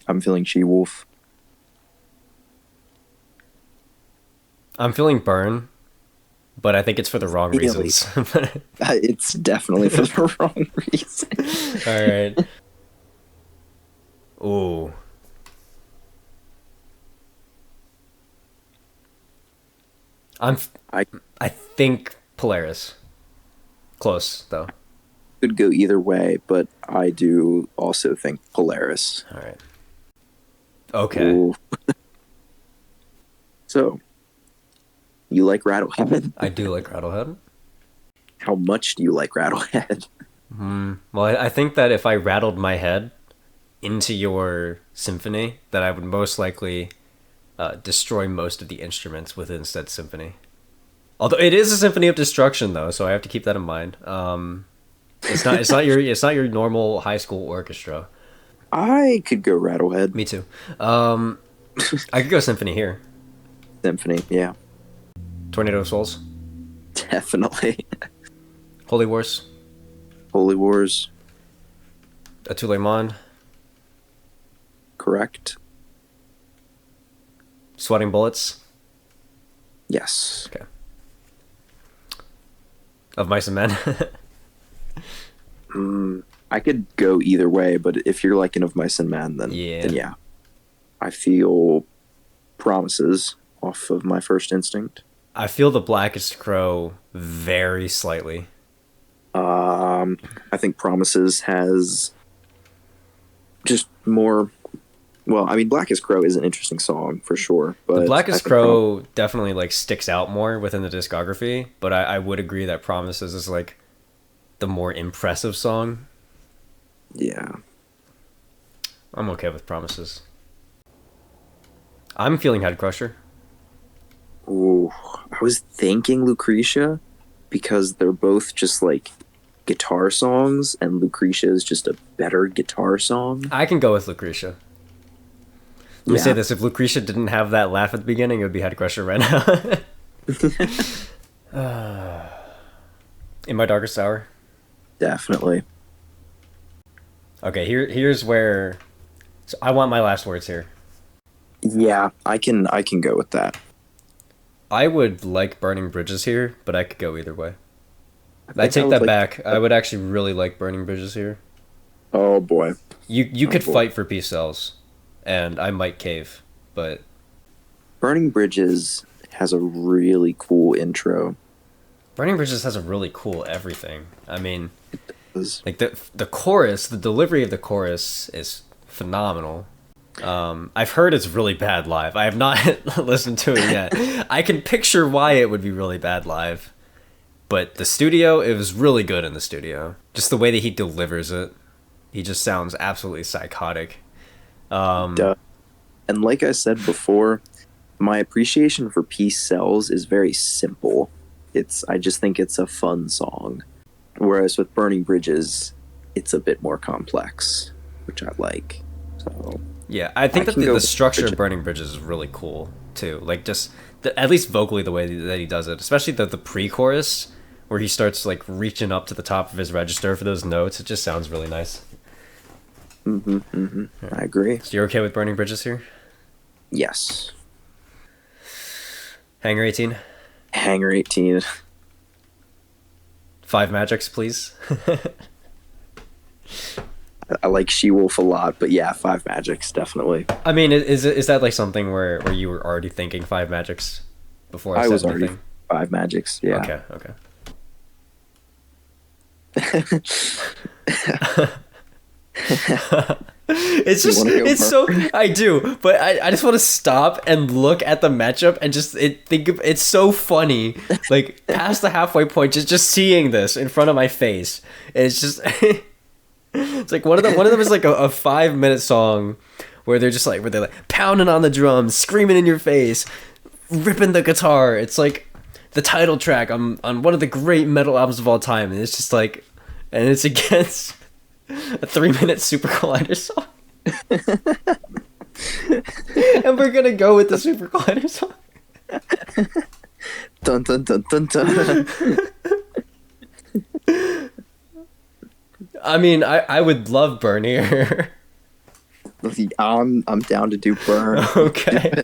I'm feeling She-Wolf. I'm feeling Burn, but I think it's for the wrong Really? reasons. It's definitely for the wrong reason. All right. Ooh. I think Polaris. Close though. Could go either way, but I do also think Polaris. All right. Okay. Ooh. So, you like Rattlehead? I do like Rattlehead. How much do you like Rattlehead? Well, I think that if I rattled my head into your symphony, that I would most likely destroy most of the instruments within said symphony. Although it is a symphony of destruction, though, so I have to keep that in mind. It's not your normal high school orchestra. I could go Rattlehead. Me too. I could go symphony here. Symphony, yeah. Tornado of Souls, Definitely. Holy Wars, Holy Wars, Atule Monde, correct? Sweating Bullets, Yes. okay. Of Mice and Men. I could go either way, but if you're liking Of Mice and Men, then yeah. I feel Promises off of My First Instinct. I feel The Blackest Crow very slightly. I think Promises has just more. Well, I mean, Blackest Crow is an interesting song for sure, but The Blackest I think Crow definitely like sticks out more within the discography, but I would agree that Promises is like the more impressive song. Yeah. I'm okay with Promises. I'm feeling Head Crusher. Ooh, I was thinking Lucretia because they're both just like guitar songs, and Lucretia is just a better guitar song. I can go with Lucretia. Let me Yeah. say this: if Lucretia didn't have that laugh at the beginning, it would be Head Crusher right now. In My Darkest Hour. Definitely. Okay, here's where. So I want my last words here. Yeah, I can go with that. I would like Burning Bridges here, but I could go either way. I think take would that like- back. I would actually really like Burning Bridges here. Oh boy. You could boy. fight for Peace Cells, and I might cave, but Burning Bridges has a really cool intro. Burning Bridges has a really cool everything. I mean, It's- like the chorus, the delivery of the chorus is phenomenal. I've heard it's really bad live. I have not listened to it yet. I can picture why it would be really bad live, but the studio, it was really good in the studio. Just the way that he delivers it, he just sounds absolutely psychotic. Duh. And like I said before, my appreciation for Peace Cells is very simple. I just think it's a fun song. Whereas with Burning Bridges, it's a bit more complex, which I like. So Yeah, I think I that can go the with structure Bridges. of Burning Bridges is really cool too. Like just at least vocally the way that he does it, especially the pre-chorus where he starts like reaching up to the top of his register for those notes. It just sounds really nice. I agree. So you're okay with Burning Bridges here? Yes. Hanger 18. Hanger 18. 5 magics, please. I like She-Wolf a lot, but yeah, 5 magics, definitely. I mean, is that like something where you were already thinking 5 magics before I I said was already anything? 5 magics, yeah. Okay. It's You just wanna go it's so I do, but I just want to stop and look at the matchup and just think of it's so funny. Like past the halfway point, just seeing this in front of my face. It's just it's like one of them is like a 5-minute song where they're like pounding on the drums, screaming in your face, ripping the guitar. It's like the title track on one of the great metal albums of all time, and it's just like, and it's against a 3-minute Super Collider song. And we're gonna go with the Super Collider song. Dun dun dun dun dun. I mean, I would love Burn here. I'm down to do Burn. Okay.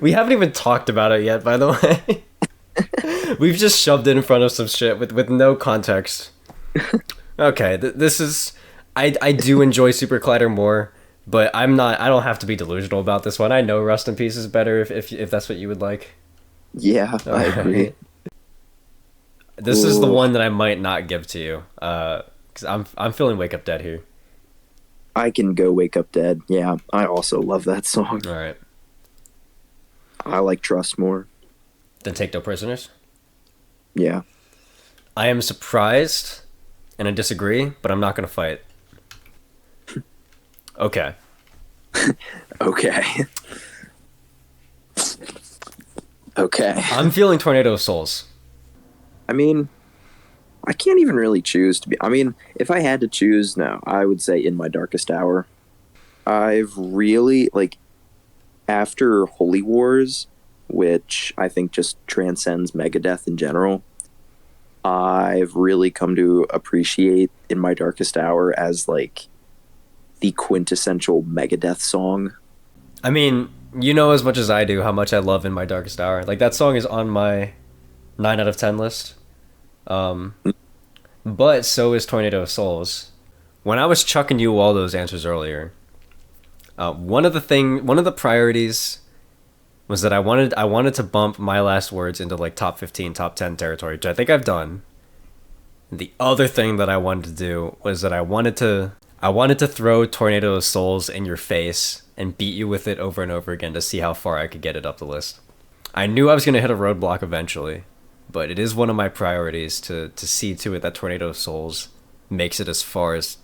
We haven't even talked about it yet, by the way. We've just shoved it in front of some shit with no context. Okay, this is... I do enjoy Super Collider more, but I don't have to be delusional about this one. I know Rust in Peace is better if that's what you would like. Yeah, I agree. This is the Ooh. one that I might not give to you, because I'm feeling Wake Up Dead here. I can go Wake Up Dead. Yeah, I also love that song. All right, I like Trust more. then Take No Prisoners. Yeah. I am surprised, and I disagree, but I'm not gonna fight. Okay. Okay. Okay. I'm feeling Tornado of Souls. I mean, I can't even really choose to be. I mean, if I had to choose, no, I would say In My Darkest Hour. I've really, like, after Holy Wars, which I think just transcends Megadeth in general, I've really come to appreciate In My Darkest Hour as, like, the quintessential Megadeth song. I mean, you know as much as I do how much I love In My Darkest Hour. Like, that song is on my 9 out of 10 list. But so is Tornado of Souls. When I was chucking you all those answers earlier, one of the priorities was that I wanted to bump My Last Words into like top 15, top 10 territory, which I think I've done. The other thing that I wanted to do was that I wanted to throw Tornado of Souls in your face and beat you with it over and over again to see how far I could get it up the list. I knew I was going to hit a roadblock eventually, but it is one of my priorities to see to it that Tornado of Souls makes it as far as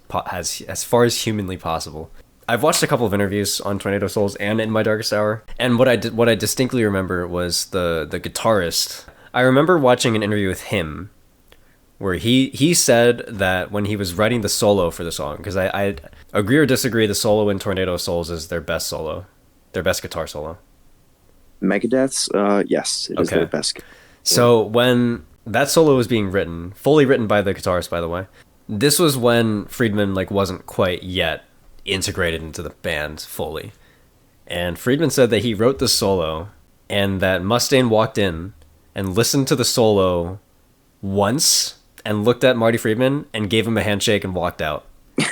humanly possible. I've watched a couple of interviews on Tornado of Souls and In My Darkest Hour, and what I distinctly remember was the guitarist. I remember watching an interview with him where he said that when he was writing the solo for the song, because I agree or disagree, the solo in Tornado of Souls is their best solo, their best guitar solo. Megadeth's, yes, it is their best. So when that solo was being written, fully written by the guitarist, by the way, this was when Friedman like wasn't quite yet integrated into the band fully. And Friedman said that he wrote the solo and that Mustaine walked in and listened to the solo once and looked at Marty Friedman and gave him a handshake and walked out,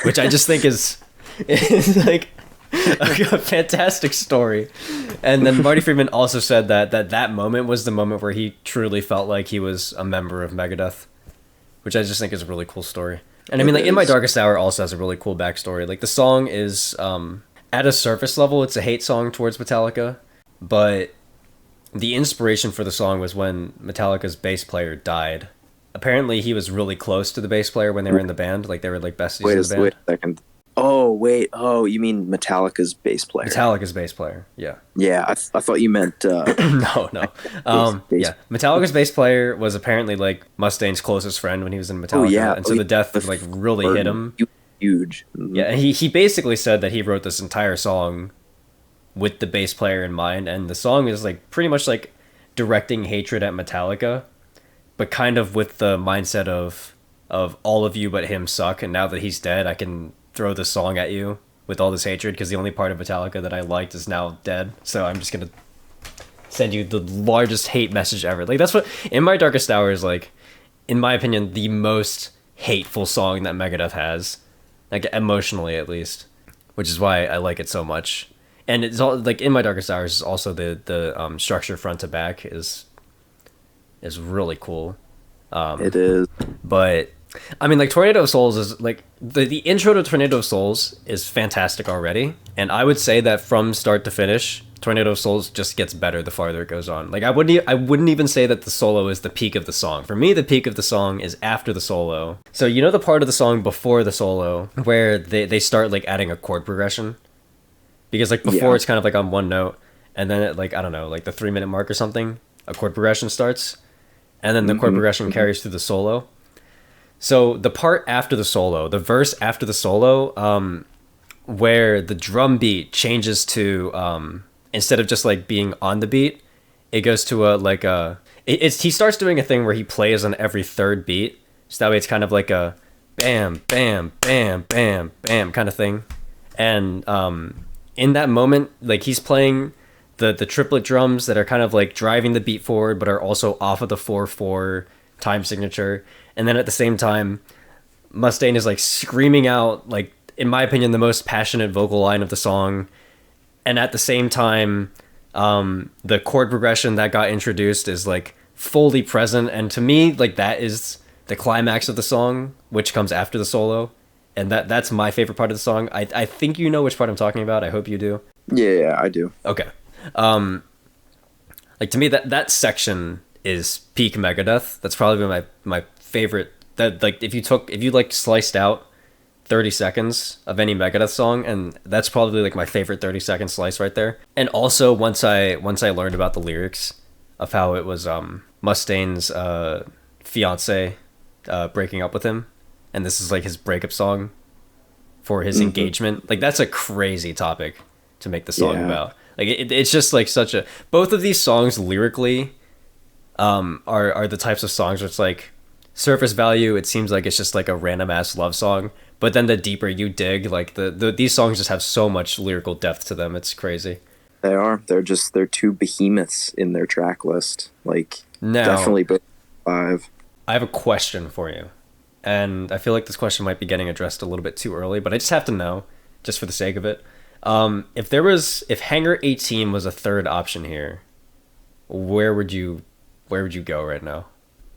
which I just think is like a fantastic story. And then Marty Friedman also said that moment was the moment where he truly felt like he was a member of Megadeth, which I just think is a really cool story. And I mean, like, In My Darkest Hour also has a really cool backstory. Like, the song is, at a surface level, it's a hate song towards Metallica, but the inspiration for the song was when Metallica's bass player died. Apparently, he was really close to the bass player when they were in the band. Like, they were, like, besties in the band. Wait a second. Oh, wait. Oh, you mean Metallica's bass player? Metallica's bass player, yeah. Yeah, I thought you meant... No. Yeah, Metallica's bass player was apparently, like, Mustaine's closest friend when he was in Metallica. Oh, yeah. And so the death, like, really hit him. Huge. Yeah, and he basically said that he wrote this entire song with the bass player in mind, and the song is, like, pretty much, like, directing hatred at Metallica, but kind of with the mindset of all of you but him suck, and now that he's dead, I can throw this song at you with all this hatred because the only part of Metallica that I liked is now dead, so I'm just gonna send you the largest hate message ever. Like, that's what In My Darkest Hour is, like, in my opinion, the most hateful song that Megadeth has, like, emotionally at least, which is why I like it so much. And it's all, like, In My Darkest Hours is also the structure front to back is really cool. It is. But I mean, like, Tornado of Souls is, like, the intro to Tornado of Souls is fantastic already, and I would say that from start to finish, Tornado of Souls just gets better the farther it goes on. Like, I wouldn't even say that the solo is the peak of the song. For me, the peak of the song is after the solo. So, you know the part of the song before the solo where they start, like, adding a chord progression? Because, like, before it's kind of, like, on one note, and then at, like, I don't know, like, the 3-minute mark or something, a chord progression starts, and then the chord progression carries through the solo. So the part after the solo, the verse after the solo, where the drum beat changes to, instead of just, like, being on the beat, it goes to he starts doing a thing where he plays on every third beat. So that way it's kind of like a bam, bam, bam, bam, bam kind of thing. And in that moment, like, he's playing the triplet drums that are kind of, like, driving the beat forward, but are also off of the 4/4 time signature. And then at the same time, Mustaine is, like, screaming out, like, in my opinion, the most passionate vocal line of the song. And at the same time, the chord progression that got introduced is, like, fully present. And to me, like, that is the climax of the song, which comes after the solo. And that's my favorite part of the song. I think you know which part I'm talking about. I hope you do. Yeah, I do. Okay. Like, to me, that section is peak Megadeth. That's probably my favorite. That, like, if you like sliced out 30 seconds of any Megadeth song, and that's probably, like, my favorite 30-second slice right there. And also once I learned about the lyrics of how it was Mustaine's fiance breaking up with him, and this is, like, his breakup song for his engagement. Like, that's a crazy topic to make the song about. Like, it's just, like, both of these songs lyrically are the types of songs where it's, like, surface value, it seems like it's just, like, a random ass love song, but then the deeper you dig, like, these songs just have so much lyrical depth to them. It's crazy. They're two behemoths in their track list. Like, now, definitely both 5. I have a question for you, and I feel like this question might be getting addressed a little bit too early, but I just have to know, just for the sake of it. If Hangar 18 was a third option here, where would you go right now?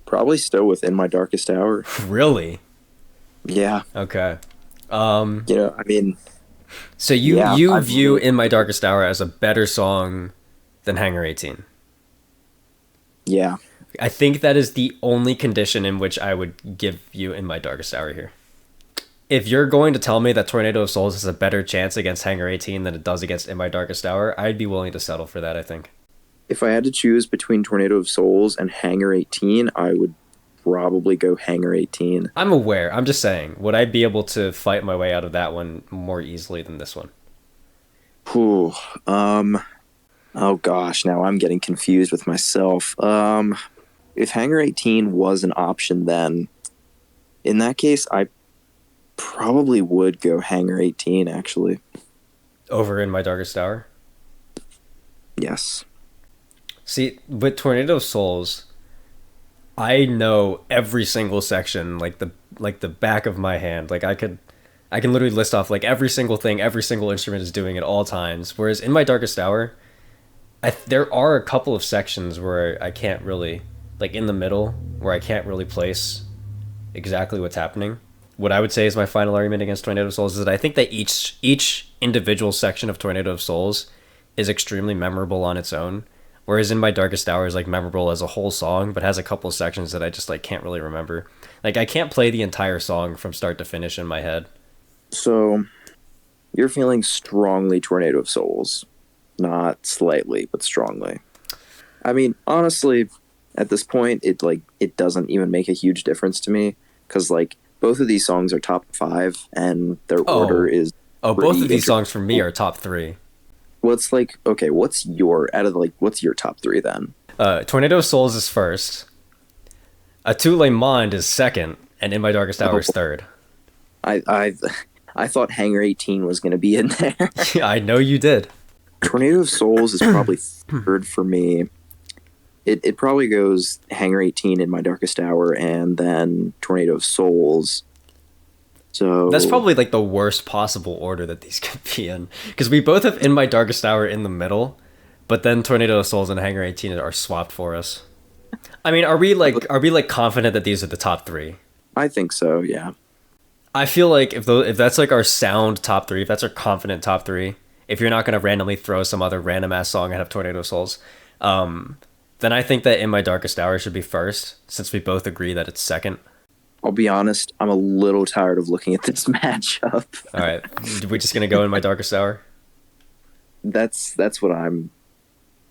Probably still within My Darkest Hour. Really? Yeah. Okay. I mean, so you view In My Darkest Hour as a better song than Hangar 18? Yeah. I think that is the only condition in which I would give you In My Darkest Hour here. If you're going to tell me that Tornado of Souls has a better chance against Hangar 18 than it does against In My Darkest Hour, I'd be willing to settle for that, I think. If I had to choose between Tornado of Souls and Hangar 18, I would probably go Hangar 18. I'm aware. I'm just saying, would I be able to fight my way out of that one more easily than this one? Whew. Oh gosh, now I'm getting confused with myself. If Hangar 18 was an option, then in that case, I probably would go Hangar 18, actually. Over In My Darkest Hour? Yes. See, with Tornado of Souls, I know every single section like the back of my hand. Like I can literally list off like every single thing every single instrument is doing at all times. Whereas In My Darkest Hour, there are a couple of sections where I can't really, like in the middle, where I can't really place exactly what's happening. What I would say is my final argument against Tornado of Souls is that I think that each individual section of Tornado of Souls is extremely memorable on its own. Whereas In My Darkest Hour is like memorable as a whole song, but has a couple of sections that I just like can't really remember. Like I can't play the entire song from start to finish in my head. So you're feeling strongly Tornado of Souls. Not slightly, but strongly. I mean, honestly, at this point, it doesn't even make a huge difference to me, because like both of these songs are top 5, and their order is. Oh, both of these songs for me are top 3. Well, it's like, okay, what's your top 3 then? Tornado of Souls is first. A Tule Monde is second, and In My Darkest Hour is third. I thought Hangar 18 was going to be in there. I know you did. Tornado of Souls is probably third for me. It probably goes Hangar 18, In My Darkest Hour, and then Tornado of Souls. So that's probably like the worst possible order that these could be in, because we both have In My Darkest Hour in the middle, but then Tornado of Souls and Hangar 18 are swapped for us. I mean, are we confident that these are the top 3? I think so, yeah. I feel like if that's like our sound top 3, if that's our confident top 3, if you're not going to randomly throw some other random ass song out of Tornado of Souls, then I think that In My Darkest Hour should be first, since we both agree that it's second. I'll be honest, I'm a little tired of looking at this matchup. All right, we're just going to go In My Darkest Hour? That's what I'm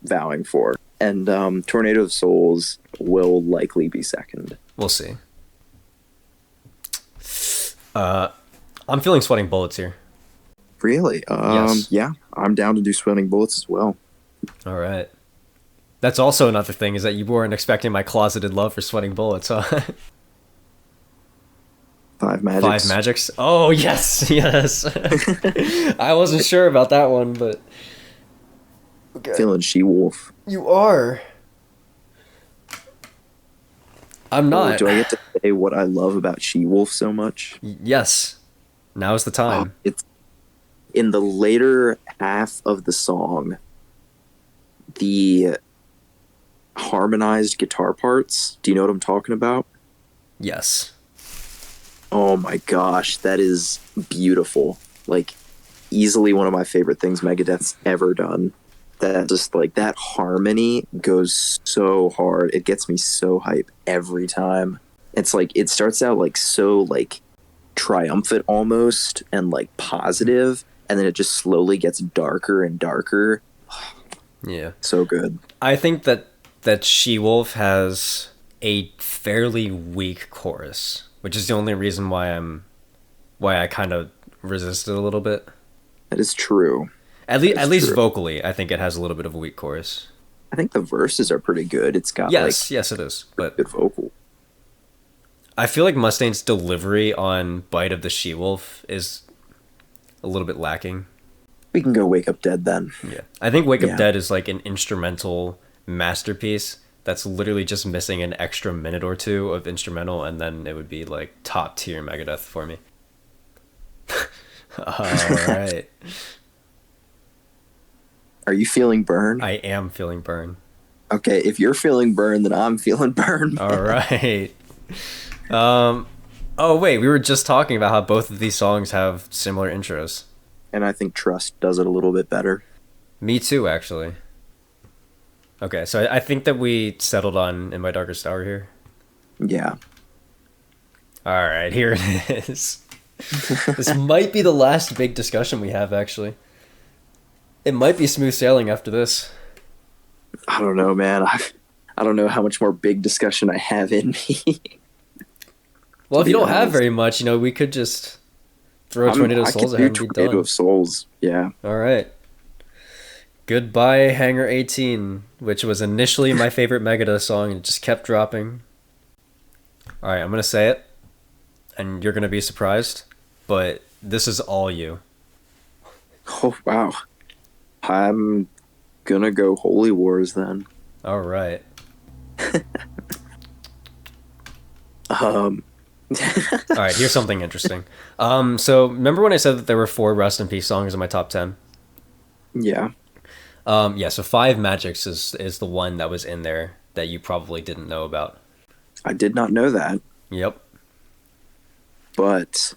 vowing for. And Tornado of Souls will likely be second. We'll see. I'm feeling Sweating Bullets here. Really? Yes. Yeah, I'm down to do Sweating Bullets as well. All right. That's also another thing, is that you weren't expecting my closeted love for Sweating Bullets, huh? 5 Magics. 5 Magics? Oh, yes, yes. I wasn't sure about that one, but... Okay. Feeling She-Wolf. You are. I'm not. Do I get to say what I love about She-Wolf so much? Yes. Now's the time. It's in the later half of the song, the harmonized guitar parts. Do you know what I'm talking about? Yes. Oh my gosh, that is beautiful. Like, easily one of my favorite things Megadeth's ever done. That just, like, that harmony goes so hard. It gets me so hype every time. It's like, it starts out, like, so, like, triumphant almost, and, like, positive, and then it just slowly gets darker and darker. Yeah. So good. I think that She-Wolf has a fairly weak chorus, which is the only reason why I kind of resisted a little bit. That is true. At least vocally, I think it has a little bit of a weak chorus. I think the verses are pretty good. It's got yes, it is, but good vocal. I feel like Mustaine's delivery on Bite of the She-Wolf is a little bit lacking. We can go Wake Up Dead then. Yeah, I think Wake Up Dead is like an instrumental masterpiece that's literally just missing an extra minute or two of instrumental, and then it would be like top tier Megadeth for me. All right. Are you feeling Burn? I am feeling Burn. Okay, if you're feeling Burn, then I'm feeling Burn. All right. Oh wait, we were just talking about how both of these songs have similar intros. And I think Trust does it a little bit better. Me too, actually. Okay, so I think that we settled on In My Darkest Hour here. Yeah. All right, here it is. This might be the last big discussion we have, actually. It might be smooth sailing after this. I don't know, man. I don't know how much more big discussion I have in me. Well, if be you don't have honest. very much, we could just throw Tornado of Souls I can ahead do and be Tornado done. of Souls. Yeah. All right. Goodbye, Hangar 18, which was initially my favorite Megadeth song, and it just kept dropping. All right, I'm going to say it, and you're going to be surprised, but this is all you. Oh wow. I'm gonna go Holy Wars then. All right. All right, here's something interesting. So remember when I said that there were 4 Rest in Peace songs in my top 10? Yeah. Yeah, so 5 Magics is the one that was in there that you probably didn't know about. I did not know that. Yep. But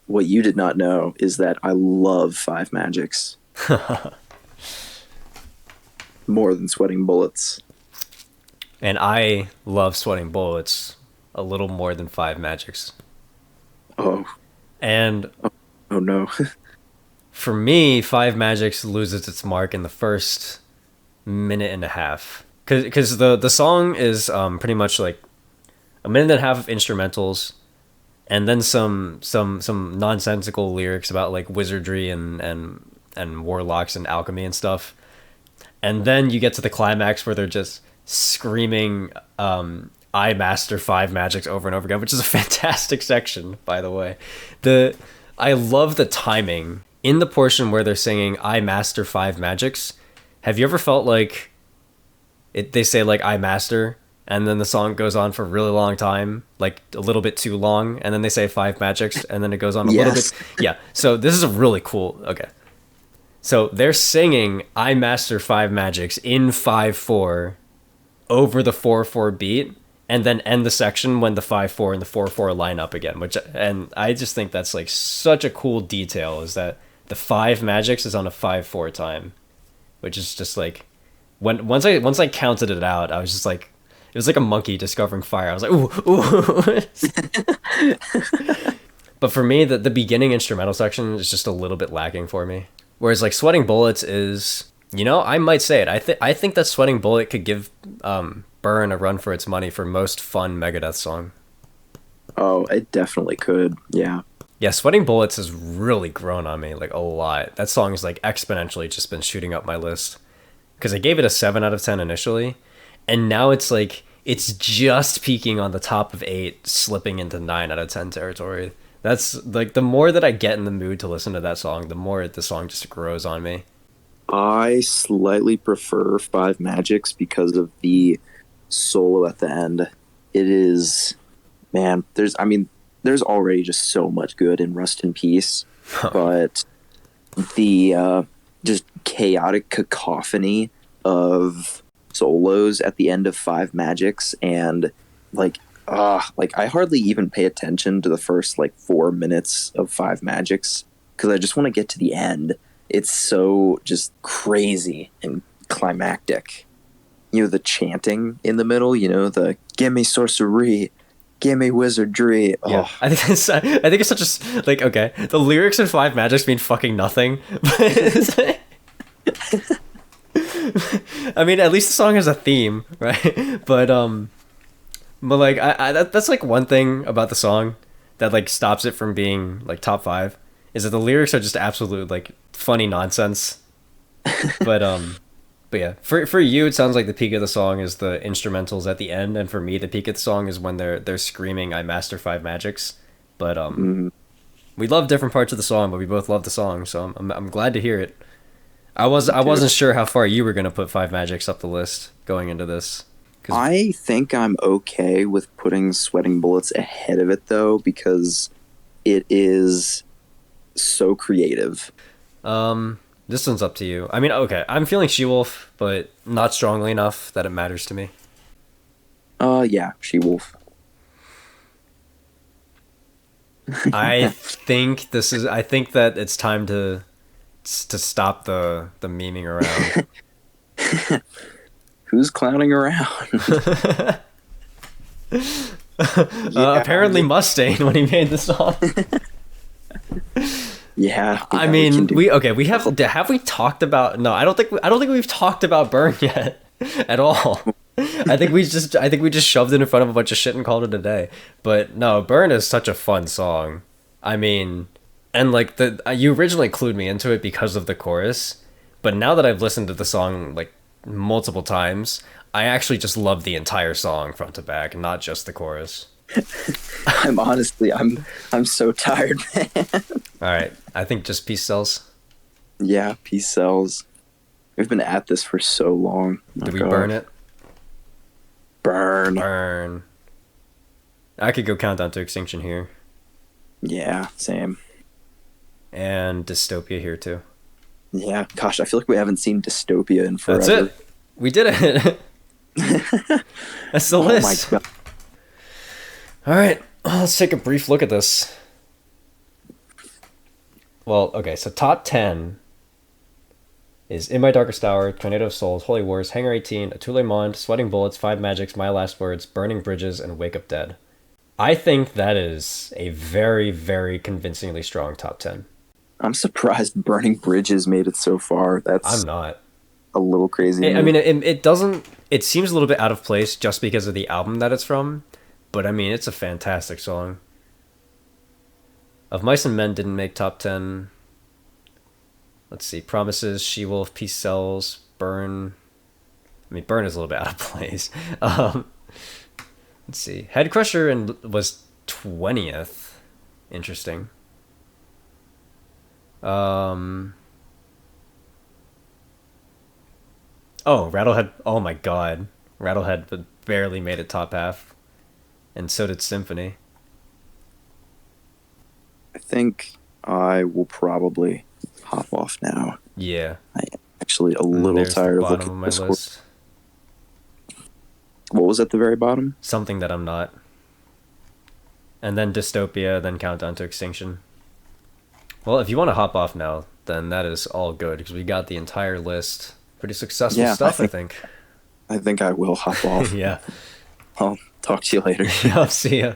what you did not know is that I love 5 Magics. More than Sweating Bullets. And I love Sweating Bullets a little more than 5 Magics. Oh. And Oh no. for me, 5 Magics loses its mark in the first minute and a half. Because the song is pretty much like a minute and a half of instrumentals, and then some nonsensical lyrics about like wizardry and warlocks and alchemy and stuff. And then you get to the climax where they're just screaming I master 5 magics over and over again, which is a fantastic section, by the way. I love the timing in the portion where they're singing I master 5 magics. Have you ever felt like they say like I master, and then the song goes on for a really long time, like a little bit too long, and then they say 5 magics, and then it goes on a little bit. Yeah, so this is a really cool, okay. So they're singing I master 5 magics in 5/4 over the 4/4 beat, and then end the section when the 5/4 and the 4/4 line up again, and I just think that's like such a cool detail, is that the 5 magics is on a 5/4 time, which is just like, once I counted it out, I was just like, it was like a monkey discovering fire. I was like, ooh. But for me, the beginning instrumental section is just a little bit lacking for me. Whereas like Sweating Bullets is, I might say it. I think that Sweating Bullet could give Burn a run for its money for most fun Megadeth song. Oh, it definitely could. Yeah. Yeah, Sweating Bullets has really grown on me, like a lot. That song is like exponentially just been shooting up my list. Because I gave it a 7 out of 10 initially, and now it's like, it's just peaking on the top of 8, slipping into 9 out of 10 territory. That's like, the more that I get in the mood to listen to that song, the more the song just grows on me. I slightly prefer 5 Magics because of the solo at the end. It is, man, there's already just so much good in Rust in Peace, but the just chaotic cacophony of solos at the end of 5 Magics, and like I hardly even pay attention to the first like 4 minutes of 5 Magics because I just want to get to the end. It's so just crazy and climactic. The chanting in the middle, the gimme sorcery, gimme wizardry. Yeah, Oh. I think it's such a, like, okay, the lyrics in 5 Magics mean fucking nothing, but I mean, at least the song has a theme, right? But like that's like one thing about the song that like stops it from being like top 5, is that the lyrics are just absolute like funny nonsense. But yeah, for you, it sounds like the peak of the song is the instrumentals at the end, and for me, the peak of the song is when they're screaming I master 5 magics. But we love different parts of the song, but we both love the song, so I'm glad to hear it. I wasn't sure how far you were gonna put 5 magics up the list going into this. I think I'm okay with putting Sweating Bullets ahead of it though, because it is so creative. This one's up to you. I mean, okay, I'm feeling She-Wolf, but not strongly enough that it matters to me. Yeah, She-Wolf. I think that it's time to stop the memeing around. Who's clowning around? Apparently Mustaine when he made the song. Yeah. I mean, we have we talked about? No, I don't think we've talked about Burn yet at all. I think we just shoved it in front of a bunch of shit and called it a day. But no, Burn is such a fun song. I mean, and like you originally clued me into it because of the chorus, but now that I've listened to the song like multiple times, I actually just love the entire song front to back, not just the chorus. I'm so tired, man. All right, I think just Peace Sells. Yeah, Peace Sells. We've been at this for so long. Did we burn it? Burn. I could go Countdown to Extinction here. Yeah, same. And Dystopia here too. Yeah, gosh, I feel like we haven't seen Dystopia in forever. That's it. We did it. That's the list. My God. All right, let's take a brief look at this. Well, okay, so top 10 is In My Darkest Hour, Tornado of Souls, Holy Wars, Hangar 18, Atule Mond, Sweating Bullets, Five Magics, My Last Words, Burning Bridges, and Wake Up Dead. I think that is a very, very convincingly strong top 10. I'm surprised Burning Bridges made it so far. I'm not. A little crazy. I mean, it doesn't... It seems a little bit out of place just because of the album that it's from, but I mean, it's a fantastic song. Of Mice and Men didn't make top 10. Let's see. Promises, She-Wolf, Peace Sells, Burn. I mean, Burn is a little bit out of place. Let's see. Head Crusher was 20th. Interesting. Oh, Rattlehead. Oh my god. Rattlehead barely made it top half. And so did Symphony. I think I will probably hop off now. Yeah. I am actually a little tired of looking at my list. What was at the very bottom? Something that I'm not. And then Dystopia, then Countdown to Extinction. Well, if you want to hop off now, then that is all good, because we got the entire list. Pretty successful stuff, I think. I think I will hop off. Yeah. I'll talk to you later. I'll see ya.